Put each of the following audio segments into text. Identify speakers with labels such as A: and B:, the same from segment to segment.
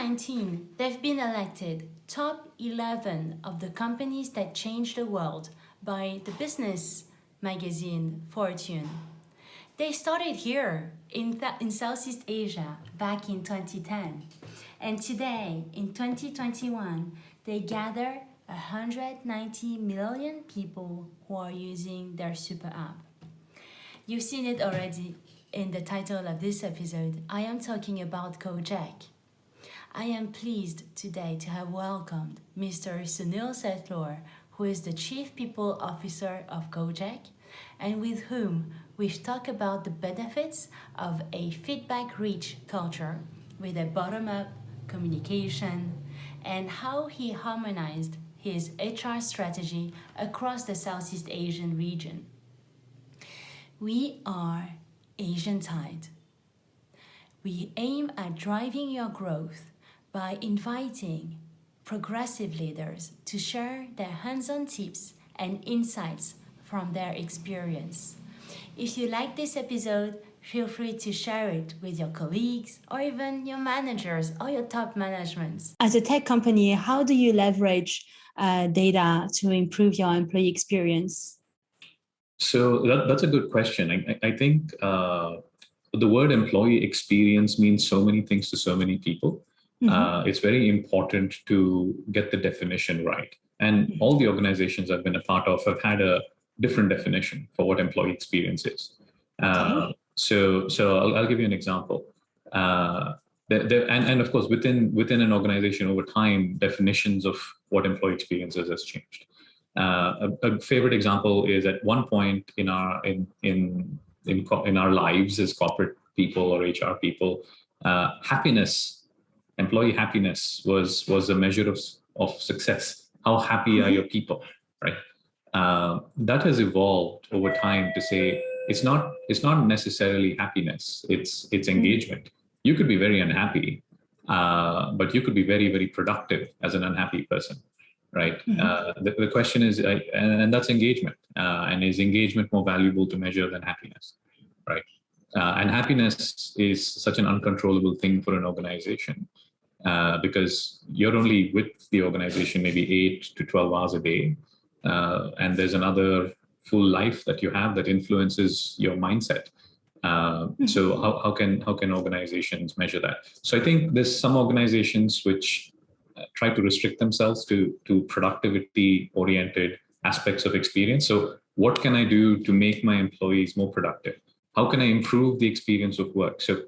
A: 2019, they've been elected top 11 of the companies that changed the world by the business magazine Fortune. They started here in Southeast Asia back in 2010. And today, in 2021, they gather 190 million people who are using their super app. You've seen it already in the title of this episode. I am talking about Gojek. I am pleased today to have welcomed Mr. Sunil Setlur, who is the Chief People Officer of Gojek, and with whom we've talked about the benefits of a feedback-rich culture with a bottom-up communication and how he harmonized his HR strategy across the Southeast Asian region. We are Asian Tide. We aim at driving your growth by inviting progressive leaders to share their hands-on tips and insights from their experience. If you like this episode, feel free to share it with your colleagues or even your managers or your top management. As a tech company, how do you leverage data to improve your employee experience?
B: So that's a good question. I think the word employee experience means so many things to so many people. It's very important to get the definition right. And all the organizations I've been a part of have had a different definition for what employee experience is. So I'll give you an example. And of course, within an organization over time, definitions of what employee experience is has changed. A favorite example is at one point in our lives as corporate people or HR people, employee happiness was a measure of success. How happy are your people, right? That has evolved over time to say it's not necessarily happiness. It's engagement. You could be very unhappy, but you could be very, very productive as an unhappy person, right? The question is, and that's engagement. And is engagement more valuable to measure than happiness, right? And happiness is such an uncontrollable thing for an organization because you're only with the organization maybe 8 to 12 hours a day. And there's another full life that you have that influences your mindset. So how can organizations measure that? So I think there's some organizations which try to restrict themselves to productivity-oriented aspects of experience. So what can I do to make my employees more productive? How can I improve the experience of work? So,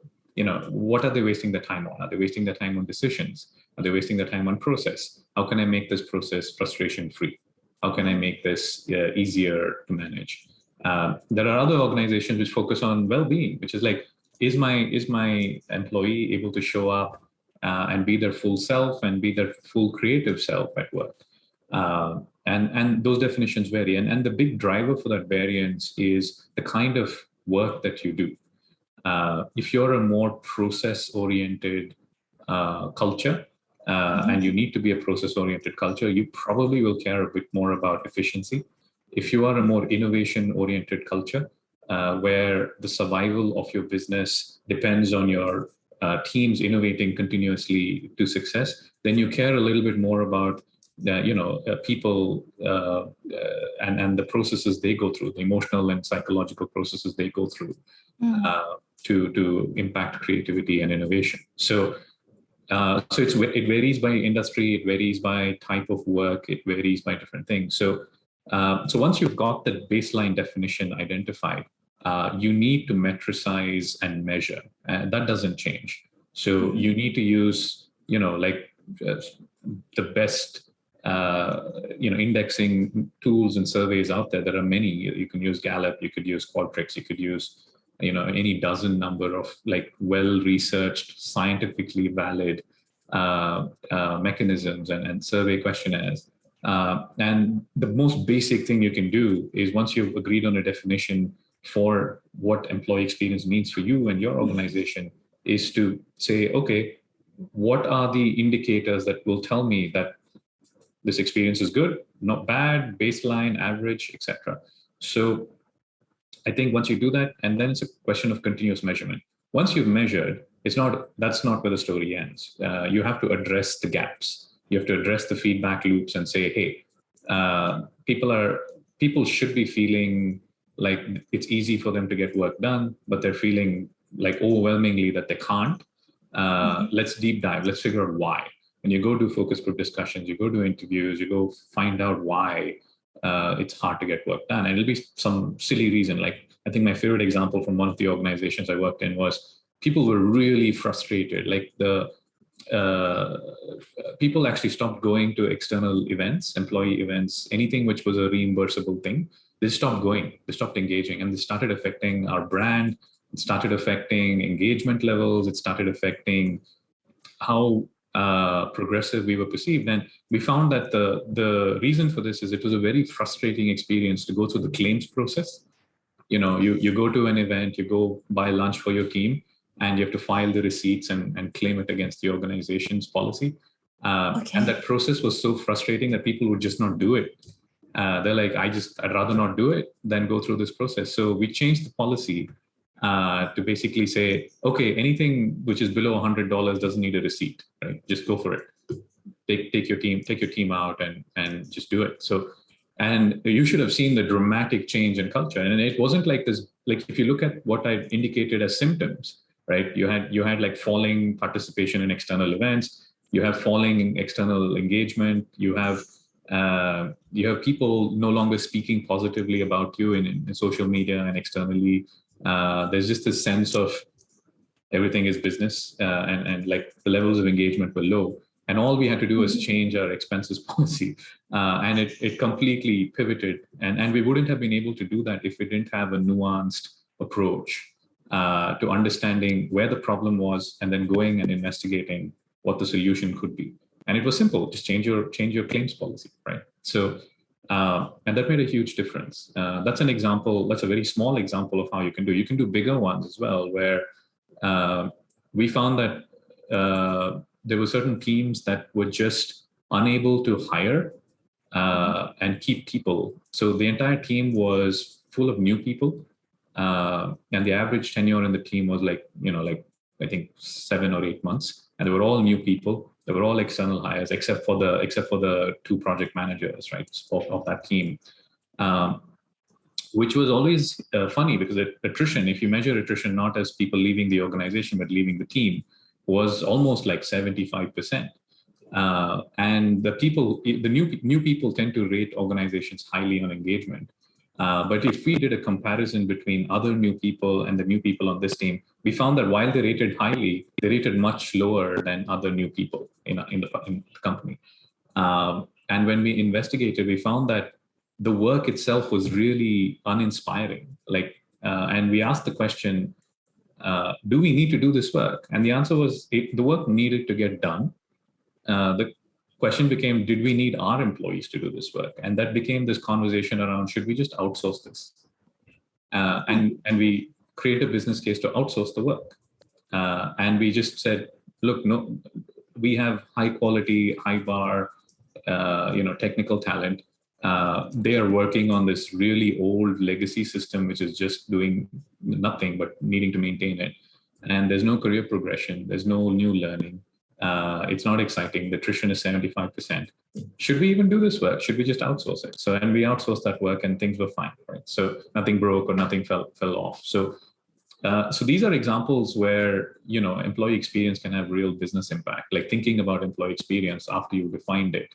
B: what are they wasting their time on? Are they wasting their time on decisions? Are they wasting their time on process? How can I make this process frustration-free? How can I make this easier to manage? There are other organizations which focus on well-being, which is like, is my employee able to show up and be their full self and be their full creative self at work? And those definitions vary. And the big driver for that variance is the kind of work that you do. If you're a more process-oriented culture, and you need to be a process-oriented culture, you probably will care a bit more about efficiency. If you are a more innovation-oriented culture, where the survival of your business depends on your teams innovating continuously to success, then you care a little bit more about people and the processes they go through, the emotional and psychological processes they go through to impact creativity and innovation. So it varies by industry, it varies by type of work, it varies by different things. So once you've got the baseline definition identified, you need to metricize and measure, and that doesn't change. So you need to use, the best, indexing tools and surveys out there. There are many. You can use Gallup, you could use Qualtrics, you could use any dozen number of well-researched, scientifically valid mechanisms and survey questionnaires. And the most basic thing you can do is, once you've agreed on a definition for what employee experience means for you and your organization, is to say, okay, what are the indicators that will tell me that this experience is good, not bad, baseline, average, etc. So I think once you do that, and then it's a question of continuous measurement. Once you've measured, That's not where the story ends. You have to address the gaps. You have to address the feedback loops and say, hey, people should be feeling like it's easy for them to get work done, but they're feeling like overwhelmingly that they can't. Let's deep dive. Let's figure out why. When you go do focus group discussions, you go do interviews, you go find out why it's hard to get work done. And it'll be some silly reason. Like, I think my favorite example from one of the organizations I worked in was people were really frustrated. Like people actually stopped going to external events, employee events, anything which was a reimbursable thing. They stopped going, they stopped engaging, and they started affecting our brand. It started affecting engagement levels. It started affecting how progressive we were perceived. And we found that the reason for this is it was a very frustrating experience to go through the claims process. You go to an event, you go buy lunch for your team, and you have to file the receipts and claim it against the organization's policy. And that process was so frustrating that people would just not do it. They're like, I'd rather not do it than go through this process. So we changed the policy to basically say, okay, anything which is below $100 doesn't need a receipt, right? Just go for it. Take your team out and just do it. So, and you should have seen the dramatic change in culture. And it wasn't like this, like if you look at what I indicated as symptoms, right? You had like falling participation in external events, you have falling external engagement, you have people no longer speaking positively about you in social media and externally. There's just this sense of everything is business, and like the levels of engagement were low. And all we had to do was change our expenses policy, and it completely pivoted. And we wouldn't have been able to do that if we didn't have a nuanced approach to understanding where the problem was and then going and investigating what the solution could be. And it was simple: just change your claims policy, right? So, and that made a huge difference. That's an example. That's a very small example of how you can do. You can do bigger ones as well, where we found that there were certain teams that were just unable to hire and keep people. So the entire team was full of new people, and the average tenure in the team was like I think 7 or 8 months, and they were all new people. They were all external hires, except for the 2 project managers, right, of that team, which was always funny because attrition, if you measure attrition not as people leaving the organization but leaving the team, was almost like 75%. And the new people tend to rate organizations highly on engagement. But if we did a comparison between other new people and the new people on this team, we found that while they rated highly, they rated much lower than other new people in the company. And when we investigated, we found that the work itself was really uninspiring. And we asked the question, do we need to do this work? And the answer was the work needed to get done. The question became, did we need our employees to do this work? And that became this conversation around, should we just outsource this? And we create a business case to outsource the work. And we just said, look, no, we have high quality, high bar, technical talent. They are working on this really old legacy system, which is just doing nothing but needing to maintain it. And there's no career progression. There's no new learning. It's not exciting. The attrition is 75%. Should we even do this work? Should we just outsource it? So, and we outsourced that work and things were fine, right? So nothing broke or nothing fell off. So these are examples where, employee experience can have real business impact. Like thinking about employee experience after you defined it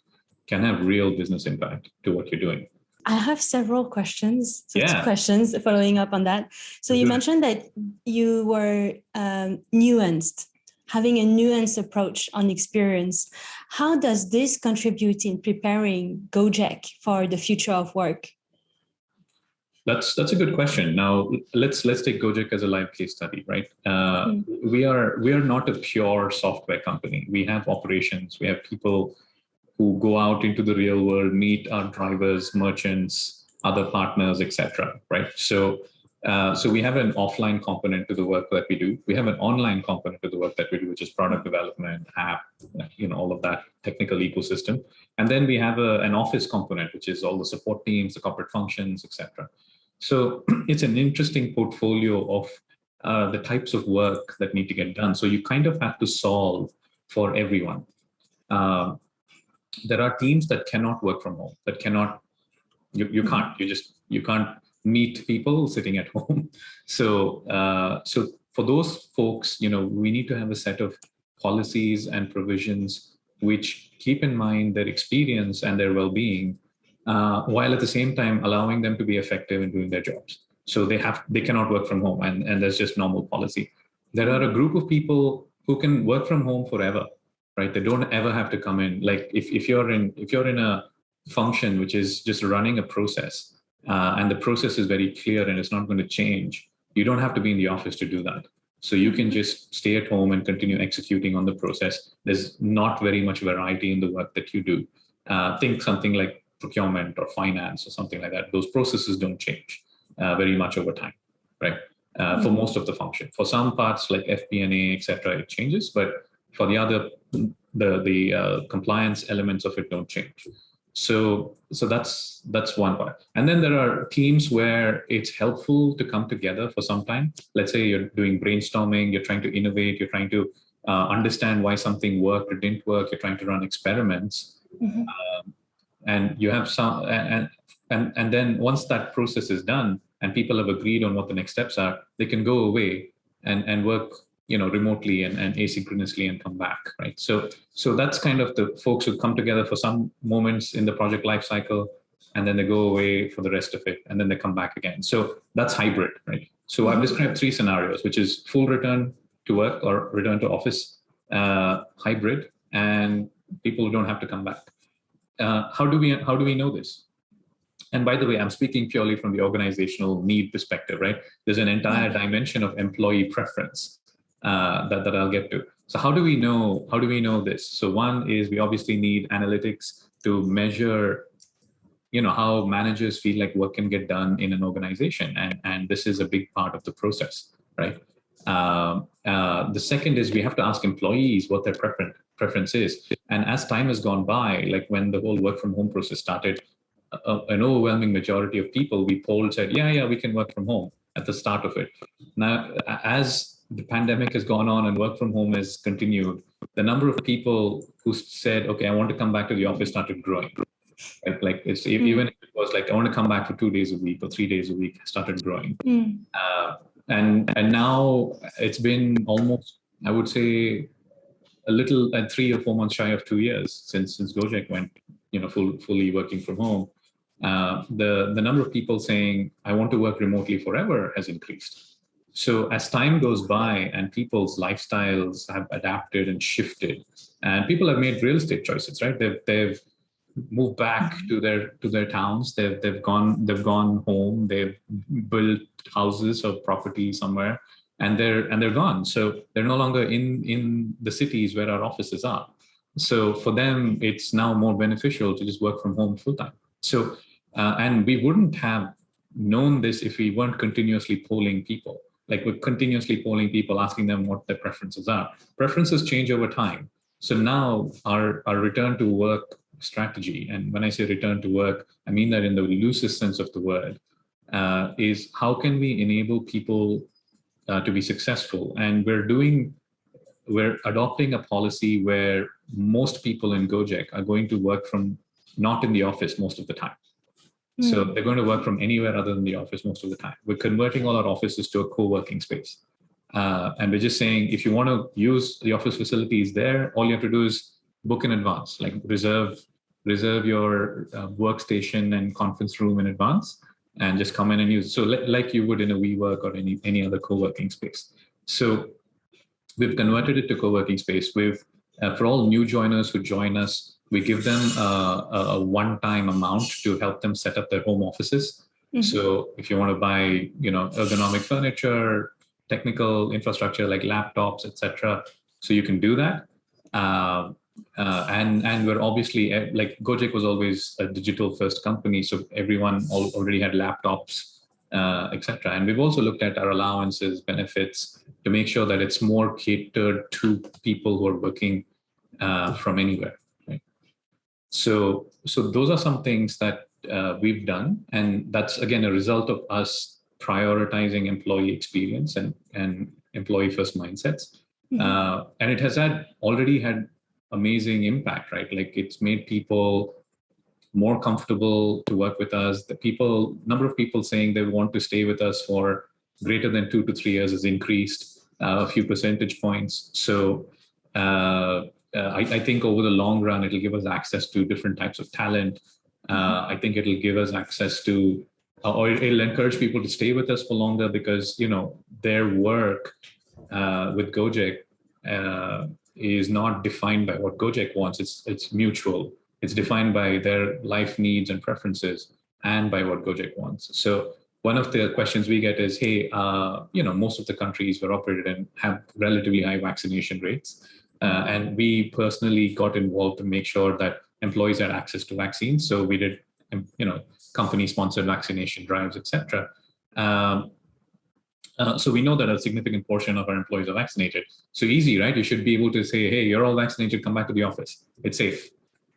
B: can have real business impact to what you're doing.
C: I have several questions. So 2 questions following up on that. So you mentioned that you were nuanced, having a nuanced approach on experience. How does this contribute in preparing Gojek for the future of work?
B: That's a good question. Now let's take Gojek as a live case study, right? We are not a pure software company. We have operations. We have people who go out into the real world, meet our drivers, merchants, other partners, etc. Right? So we have an offline component to the work that we do. We have an online component to the work that we do, which is product development, app, all of that technical ecosystem. And then we have an office component, which is all the support teams, the corporate functions, etc. So it's an interesting portfolio of the types of work that need to get done. So you kind of have to solve for everyone. There are teams that cannot work from home, that cannot, you can't meet people sitting at home. So for those folks, we need to have a set of policies and provisions which keep in mind their experience and their well-being, while at the same time allowing them to be effective in doing their jobs. So they cannot work from home, and that's just normal policy. There are a group of people who can work from home forever, right? They don't ever have to come in. Like if you're in a function which is just running a process, and the process is very clear and it's not going to change, you don't have to be in the office to do that. So you can just stay at home and continue executing on the process. There's not very much variety in the work that you do. Think something like procurement or finance or something like that. Those processes don't change very much over time, right? For most of the function. For some parts like FP&A, etc., it changes, but for the other, the compliance elements of it don't change. So that's one part. And then there are teams where it's helpful to come together for some time. Let's say you're doing brainstorming, you're trying to innovate, you're trying to understand why something worked or didn't work, you're trying to run experiments. And you have some, and then once that process is done and people have agreed on what the next steps are, they can go away and work remotely and asynchronously and come back, right? So that's kind of the folks who come together for some moments in the project life cycle, and then they go away for the rest of it, and then they come back again. So that's hybrid, right? So I've described 3 scenarios, which is full return to work or return to office, hybrid, and people who don't have to come back. How do we know this? And by the way, I'm speaking purely from the organizational need perspective, right? There's an entire dimension of employee preference that I'll get to. So how do we know this? So one is we obviously need analytics to measure, how managers feel like work can get done in an organization, and this is a big part of the process, right? The second is we have to ask employees what their preference is, and as time has gone by, like when the whole work from home process started, an overwhelming majority of people we polled said, yeah, we can work from home at the start of it. Now, as the pandemic has gone on and work from home has continued, the number of people who said, okay, I want to come back to the office started growing. Right? Like it's even if it was like, I want to come back for 2 days a week or 3 days a week, started growing. And now it's been almost, I would say, a little 3 or 4 months shy of 2 years since Gojek went, fully working from home. The number of people saying, I want to work remotely forever has increased. So as time goes by and people's lifestyles have adapted and shifted, and people have made real estate choices, right? They've moved back to their towns. They've gone home. They've built houses or property somewhere, and they're gone. So they're no longer in the cities where our offices are. So for them, it's now more beneficial to just work from home full time. So and we wouldn't have known this if we weren't continuously polling people. Like we're continuously polling people, asking them what their preferences are. Preferences change over time. So now our return to work strategy, and when I say return to work, I mean that in the loosest sense of the word, is how can we enable people to be successful? And we're adopting a policy where most people in Gojek are going to work from not in the office most of the time. So they're going to work from anywhere other than the office most of the time. We're converting all our offices to a co-working space. And we're just saying, if you want to use the office facilities there, all you have to do is book in advance, like reserve your workstation and conference room in advance, and just come in and use it. So like you would in a WeWork or any other co-working space. So we've converted it to co-working space. For all new joiners who join us, we give them a one-time amount to help them set up their home offices. So if you want to buy, ergonomic furniture, technical infrastructure like laptops, etc., so you can do that. And we're obviously, like Gojek was always a digital-first company, so everyone already had laptops, etc. And we've also looked at our allowances, benefits, to make sure that it's more catered to people who are working from anywhere. So those are some things that we've done, and that's again a result of us prioritizing employee experience and employee first mindsets. And it has already had amazing impact, right? Like it's made people more comfortable to work with us. The number of people saying they want to stay with us for greater than 2 to 3 years has increased a few percentage points. So I think over the long run, it'll give us access to different types of talent. I think it'll give us access to, or it'll encourage people to stay with us for longer because, their work with Gojek is not defined by what Gojek wants. It's mutual. It's defined by their life needs and preferences and by what Gojek wants. So one of the questions we get is, hey, most of the countries we're operated in have relatively high vaccination rates. And we personally got involved to make sure that employees had access to vaccines. So we did, company-sponsored vaccination drives, etc. So we know that a significant portion of our employees are vaccinated. So easy, right? You should be able to say, hey, you're all vaccinated, come back to the office. It's safe.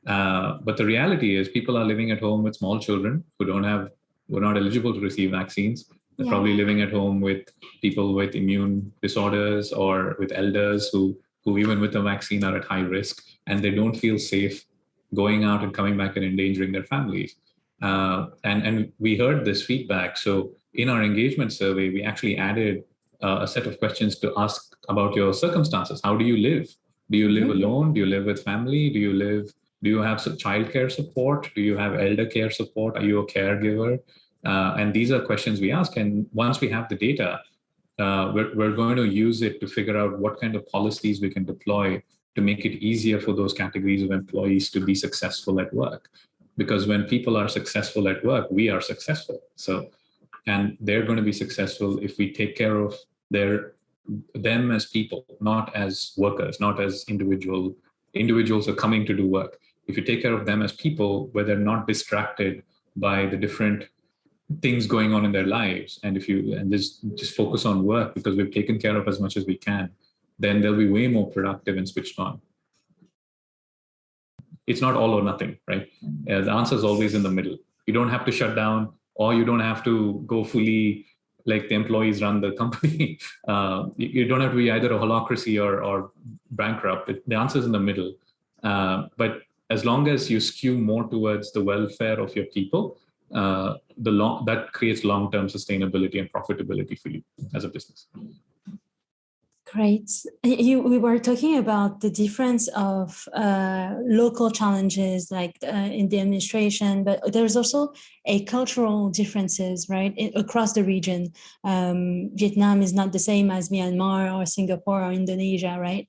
B: But the reality is people are living at home with small children who are not eligible to receive vaccines. They're probably living at home with people with immune disorders or with elders who even with the vaccine are at high risk, and they don't feel safe going out and coming back and endangering their families. And we heard this feedback. So in our engagement survey, we actually added a set of questions to ask about your circumstances. How do you live? Do you live alone? Do you live with family? Do you have some childcare support? Do you have elder care support? Are you a caregiver? And these are questions we ask. And once we have the data, we're going to use it to figure out what kind of policies we can deploy to make it easier for those categories of employees to be successful at work. Because when people are successful at work, we are successful. And they're going to be successful if we take care of them as people, not as workers, not as individuals are coming to do work. If you take care of them as people, where they're not distracted by the different things going on in their lives, and just focus on work because we've taken care of as much as we can, then they'll be way more productive and switched on. It's not all or nothing, right? The answer is always in the middle. You don't have to shut down, or you don't have to go fully like the employees run the company. You don't have to be either a holacracy or bankrupt. The answer is in the middle. But as long as you skew more towards the welfare of your people, that creates long-term sustainability and profitability for you as a business.
C: Great. We were talking about the difference of local challenges like in the administration, but there's also a cultural differences, right, across the region. Vietnam is not the same as Myanmar or Singapore or Indonesia, right?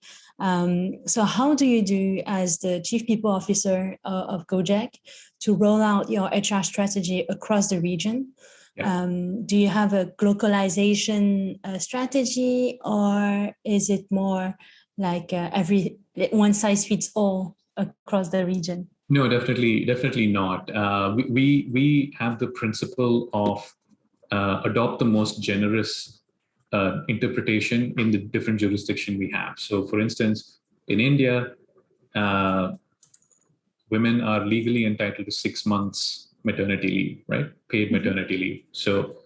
C: So how do you do as the Chief People Officer of Gojek to roll out your HR strategy across the region? Yeah. Do you have a localization strategy, or is it more like one size fits all across the region?
B: No, definitely not. We have the principle of adopt the most generous interpretation in the different jurisdiction we have. So, for instance, in India, women are legally entitled to 6 months maternity leave, right? Paid maternity leave. So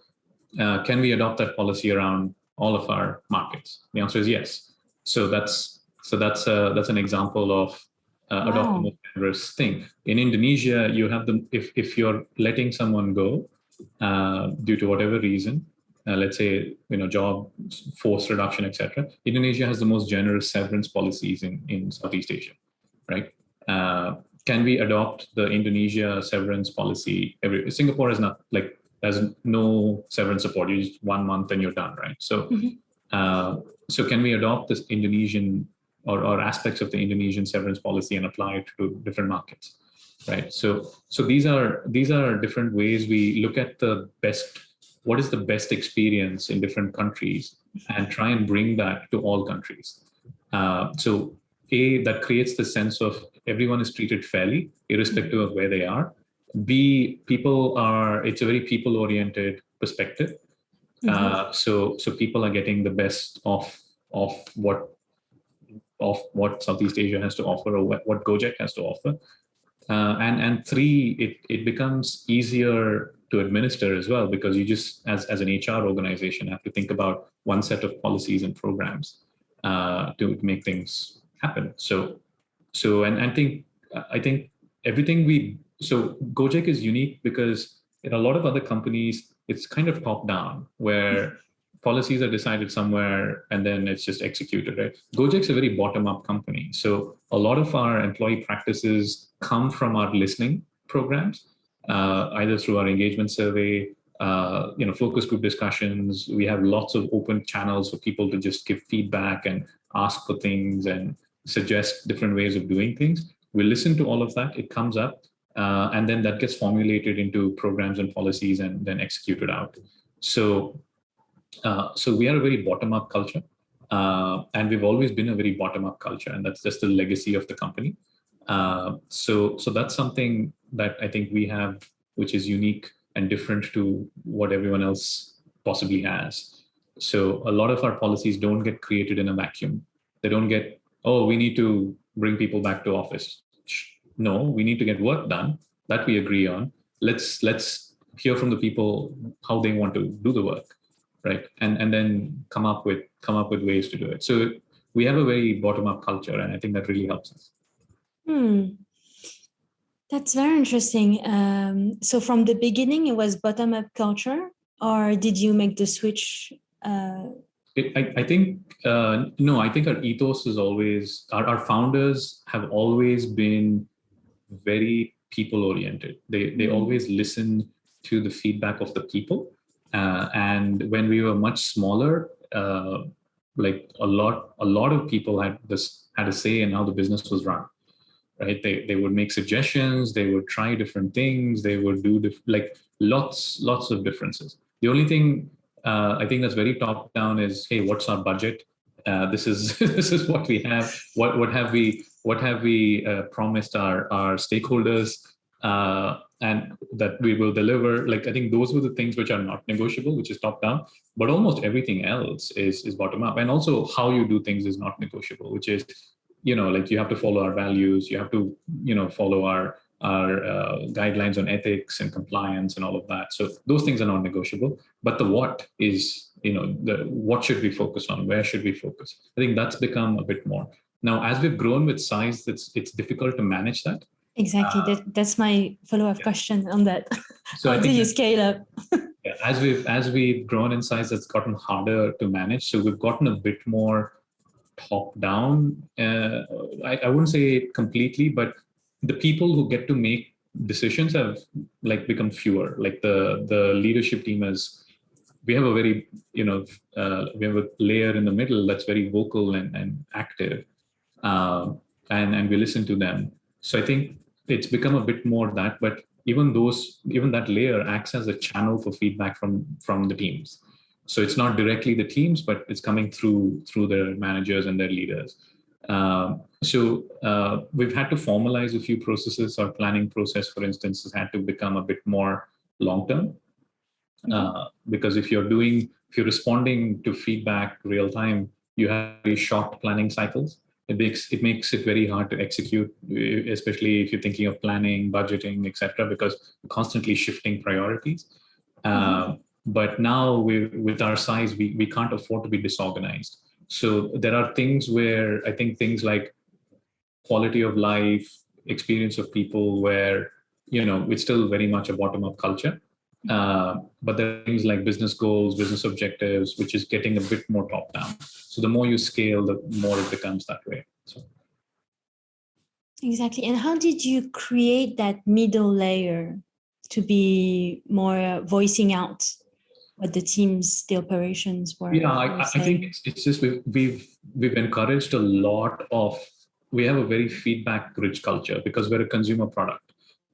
B: can we adopt that policy around all of our markets? The answer is yes. So that's an example of adopting a generous thing. In Indonesia, you have if you're letting someone go due to whatever reason, let's say job force reduction, etc. Indonesia has the most generous severance policies in Southeast Asia, right? Can we adopt the Indonesia severance policy? Singapore is not there's no severance support. You just 1 month and you're done, right? So, so can we adopt this Indonesian or aspects of the Indonesian severance policy and apply it to different markets, right? So these are different ways we look at what is the best experience in different countries and try and bring that to all countries. So that creates the sense of everyone is treated fairly, irrespective of where they are. B, it's a very people-oriented perspective. So people are getting the best of what Southeast Asia has to offer, or what Gojek has to offer. And three, it becomes easier to administer as well, because you just, as an HR organization, have to think about one set of policies and programs to make things happen. And I think everything so Gojek is unique because in a lot of other companies, it's kind of top down, where policies are decided somewhere and then it's just executed, right? Gojek's a very bottom up company. So a lot of our employee practices come from our listening programs, either through our engagement survey, focus group discussions. We have lots of open channels for people to just give feedback and ask for things and suggest different ways of doing things. We listen to all of that, it comes up, and then that gets formulated into programs and policies and then executed out. So we are a very bottom-up culture, and we've always been a very bottom-up culture, and that's just the legacy of the company. So that's something that I think we have, which is unique and different to what everyone else possibly has. So a lot of our policies don't get created in a vacuum. They don't get, oh, we need to bring people back to office. No, we need to get work done that we agree on. Let's hear from the people how they want to do the work, right? And then come up with ways to do it. So we have a very bottom-up culture, and I think that really helps us.
C: That's very interesting. So from the beginning, it was bottom-up culture, or did you make the switch?
B: I think no. I think our ethos is always, our founders have always been very people-oriented. They always listen to the feedback of the people. And when we were much smaller, like a lot of people had a say in how the business was run. Right? They would make suggestions. They would try different things. They would do lots of differences. The only thing I think that's very top down is, hey, what's our budget? This is what we have. What have we promised our stakeholders, and that we will deliver. Like, I think those were the things which are not negotiable, which is top down. But almost everything else is bottom up, and also how you do things is not negotiable, which is, like, you have to follow our values. You have to follow our guidelines on ethics and compliance and all of that. So those things are not negotiable. But the what is, what should we focus on? Where should we focus? I think that's become a bit more. Now, as we've grown with size, it's difficult to manage that.
C: Exactly. That's my follow-up question on that.
B: So
C: how do you scale up?
B: Yeah, as we've grown in size, it's gotten harder to manage. So we've gotten a bit more top down. I wouldn't say completely, but the people who get to make decisions have become fewer. Like the leadership team we have a very, we have a layer in the middle that's very vocal and active, and we listen to them. So I think it's become a bit more that, but even that layer acts as a channel for feedback from the teams. So it's not directly the teams, but it's coming through their managers and their leaders. So we've had to formalize a few processes. Our planning process, for instance, has had to become a bit more long-term. Because if you're responding to feedback real time, you have very short planning cycles. It makes it very hard to execute, especially if you're thinking of planning, budgeting, etc., because we're constantly shifting priorities. But now with our size, we can't afford to be disorganized. So there are things where I think things like quality of life, experience of people, where it's still very much a bottom-up culture. But there are things like business goals, business objectives, which is getting a bit more top-down. So the more you scale, the more it becomes that way. So.
C: Exactly. And how did you create that middle layer to be more voicing out what the teams, the operations were?
B: Yeah, I think it's just we've encouraged a lot of. We have a very feedback-rich culture because we're a consumer product,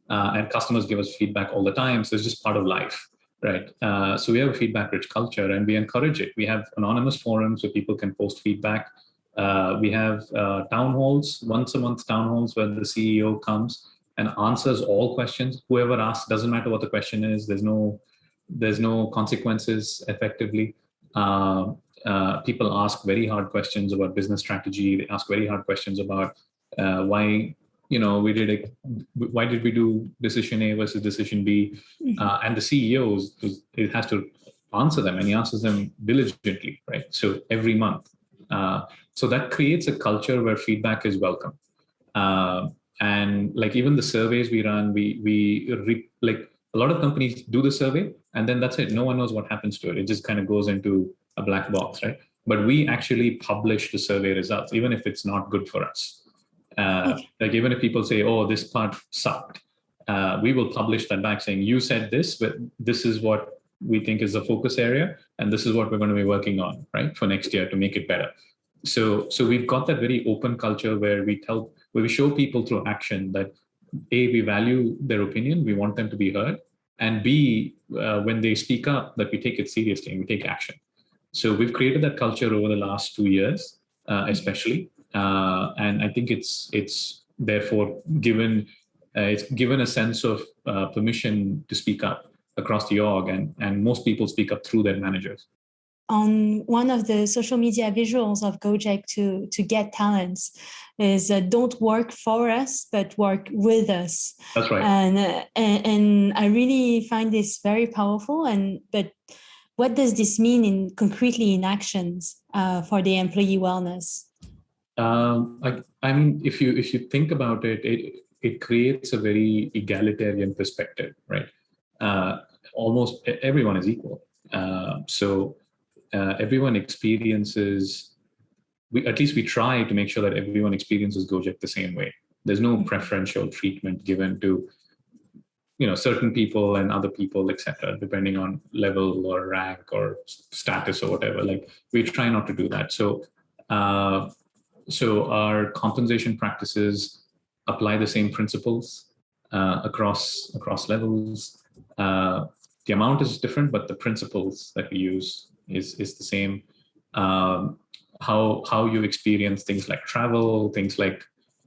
B: and customers give us feedback all the time. So it's just part of life, right? So we have a feedback-rich culture, and we encourage it. We have anonymous forums where people can post feedback. We have town halls, once a month town halls, where the CEO comes and answers all questions. Whoever asks, doesn't matter what the question is. There's no consequences effectively. People ask very hard questions about business strategy. They ask very hard questions about why we did why did we do decision A versus decision B? And the CEOs, it has to answer them, and he answers them diligently, right? So every month. So that creates a culture where feedback is welcome. And like even the surveys we run, like a lot of companies do the survey and then that's it. No one knows what happens to it. It just kind of goes into a black box, right? But we actually publish the survey results, even if it's not good for us. Like even if people say, oh, this part sucked, we will publish that back saying, you said this, but this is what we think is the focus area. And this is what we're going to be working on, right, for next year to make it better. So we've got that very open culture where we show people through action that A, we value their opinion, we want them to be heard, and B, when they speak up, that we take it seriously and we take action. So we've created that culture over the last 2 years, especially, and I think it's therefore given a sense of permission to speak up across the org, and most people speak up through their managers.
C: On one of the social media visuals of Gojek to get talents is don't work for us, but work with us.
B: That's right.
C: And I really find this very powerful. But what does this mean concretely in actions for the employee wellness?
B: I mean, if you think about it, it creates a very egalitarian perspective, right? Almost everyone is equal. So everyone experiences, at least we try to make sure that everyone experiences Gojek the same way. There's no preferential treatment given to, certain people and other people, etc., depending on level or rank or status or whatever. Like we try not to do that. So our compensation practices apply the same principles across levels. The amount is different, but the principles that we use is the same. How you experience things like travel, things like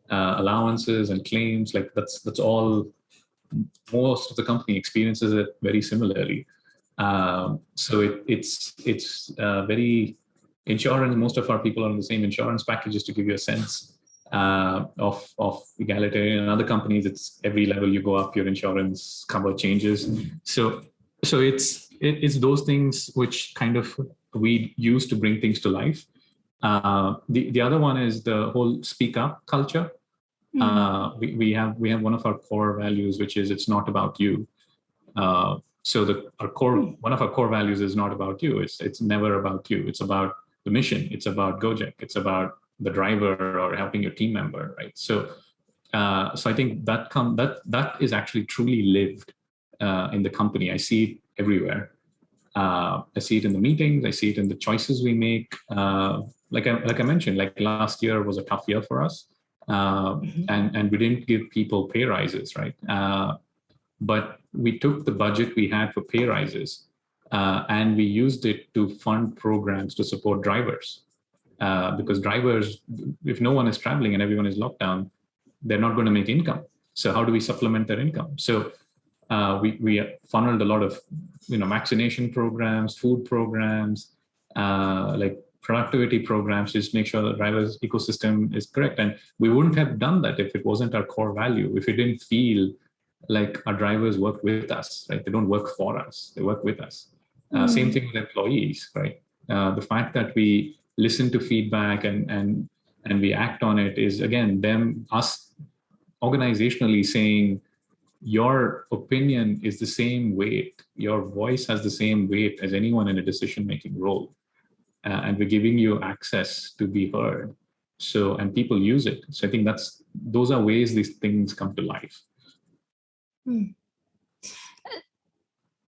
B: allowances and claims, like that's all. Most of the company experiences it very similarly. So it's very insurance. Most of our people are on the same insurance packages to give you a sense of egalitarian. In other companies, it's every level you go up, your insurance cover changes. So it's those things which kind of we use to bring things to life. The other one is the whole speak up culture. We have one of our core values, which is it's not about you. So one of our core values is not about you. It's never about you. It's about the mission. It's about Gojek. It's about the driver or helping your team member, right? So I think that is actually truly lived in the company. I see it everywhere. I see it in the meetings. I see it in the choices we make. Like I mentioned, like last year was a tough year for us, and we didn't give people pay rises, right? But we took the budget we had for pay rises and we used it to fund programs to support drivers. Because drivers, if no one is traveling and everyone is locked down, they're not going to make income. So how do we supplement their income? So we funneled a lot of vaccination programs, food programs, like productivity programs, just make sure the driver's ecosystem is correct. And we wouldn't have done that if it wasn't our core value, if we didn't feel like our drivers work with us, right? They don't work for us, they work with us. Same thing with employees, right? The fact that we listen to feedback and we act on it is, again, us organizationally saying, your opinion is the same weight, your voice has the same weight as anyone in a decision-making role. And we're giving you access to be heard. So, and people use it. So I think those are ways these things come to life.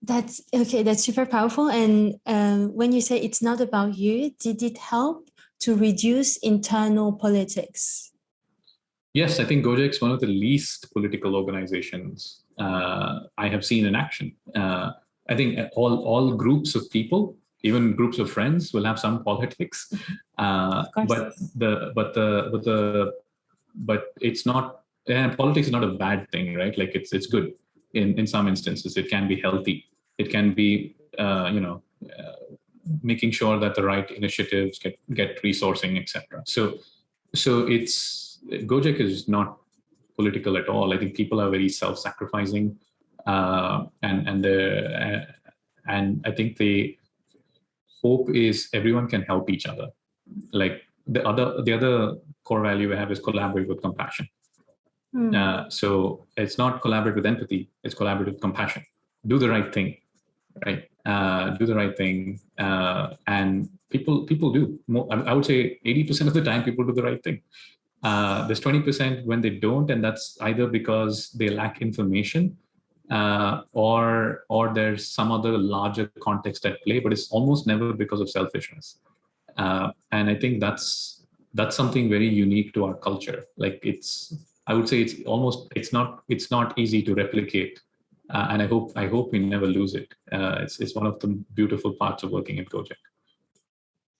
C: That's okay. That's super powerful. And when you say it's not about you, did it help to reduce internal politics?
B: Yes, I think Gojek is one of the least political organizations I have seen in action. I think all groups of people, even groups of friends, will have some politics. But it's not. And politics is not a bad thing, right? Like it's good in some instances. It can be healthy. It can be making sure that the right initiatives get resourcing, etc. So it's Gojek is not political at all. I think people are very self-sacrificing, and I think the hope is everyone can help each other. Like the other core value I have is collaborate with compassion. So it's not collaborate with empathy, it's collaborate with compassion. Do the right thing, right? Do the right thing, and people do. I would say 80% of the time people do the right thing. There's 20% when they don't, and that's either because they lack information, or there's some other larger context at play, but it's almost never because of selfishness. And I think that's something very unique to our culture. Like I would say it's not easy to replicate, and I hope we never lose it. It's one of the beautiful parts of working at Gojek.